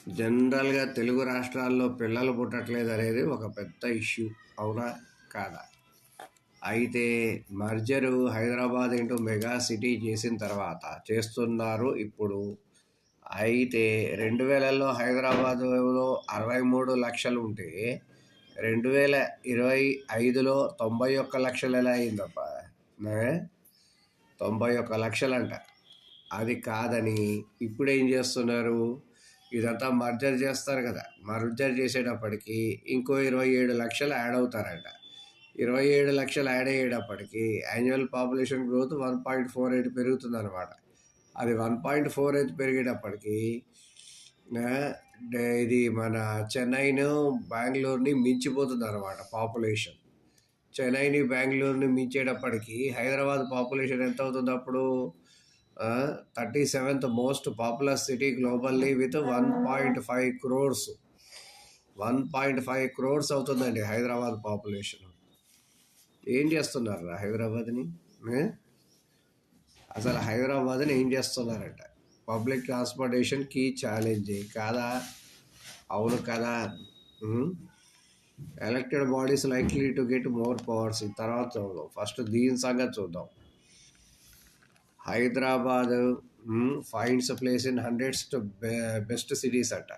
జనరల్గా తెలుగు రాష్ట్రాల్లో పిల్లలు పుట్టట్లేదు అనేది ఒక పెద్ద ఇష్యూ, అవునా కాదా? అయితే మర్జరు హైదరాబాద్ ఇంటూ మెగా సిటీ చేసిన తర్వాత చేస్తున్నారు ఇప్పుడు. అయితే 2000లో హైదరాబాదులో 63 లక్షలు ఉంటే 2025లో 91 లక్షలు ఎలా అయిందబ్బా? 91 లక్షలంట. అది కాదని ఇప్పుడు ఏం చేస్తున్నారు, ఇదంతా మర్జర్ చేస్తారు కదా, మర్జర్ చేసేటప్పటికి ఇంకో 27 లక్షలు యాడ్ అవుతారంట. 27 లక్షలు యాడ్ అయ్యేటప్పటికి యాన్యువల్ పాపులేషన్ గ్రోత్ 1.48 పెరుగుతుంది అనమాట. అది 1.48 పెరిగేటప్పటికి ఇది మన చెన్నైను బెంగళూరుని మించిపోతుంది అనమాట పాపులేషన్. చెన్నైని బెంగళూరుని మించేటప్పటికి హైదరాబాద్ పాపులేషన్ ఎంత అవుతుంది అప్పుడు? 37th most popular city globally with 1.5 crores. 1.5 crores అవుతుందండి హైదరాబాద్ పాపులేషన్. ఏం చేస్తున్నారు హైదరాబాద్ని? అసలు హైదరాబాద్ని ఏం చేస్తున్నారంట? పబ్లిక్ ట్రాన్స్పోర్టేషన్కి ఛాలెంజ్ కాదా? అవును కదా. Elected bodies likely to get more powers. తర్వాత చూద్దాం, ఫస్ట్ దీని సంగతి చూద్దాం. Hyderabad finds place in 100th best cities అట.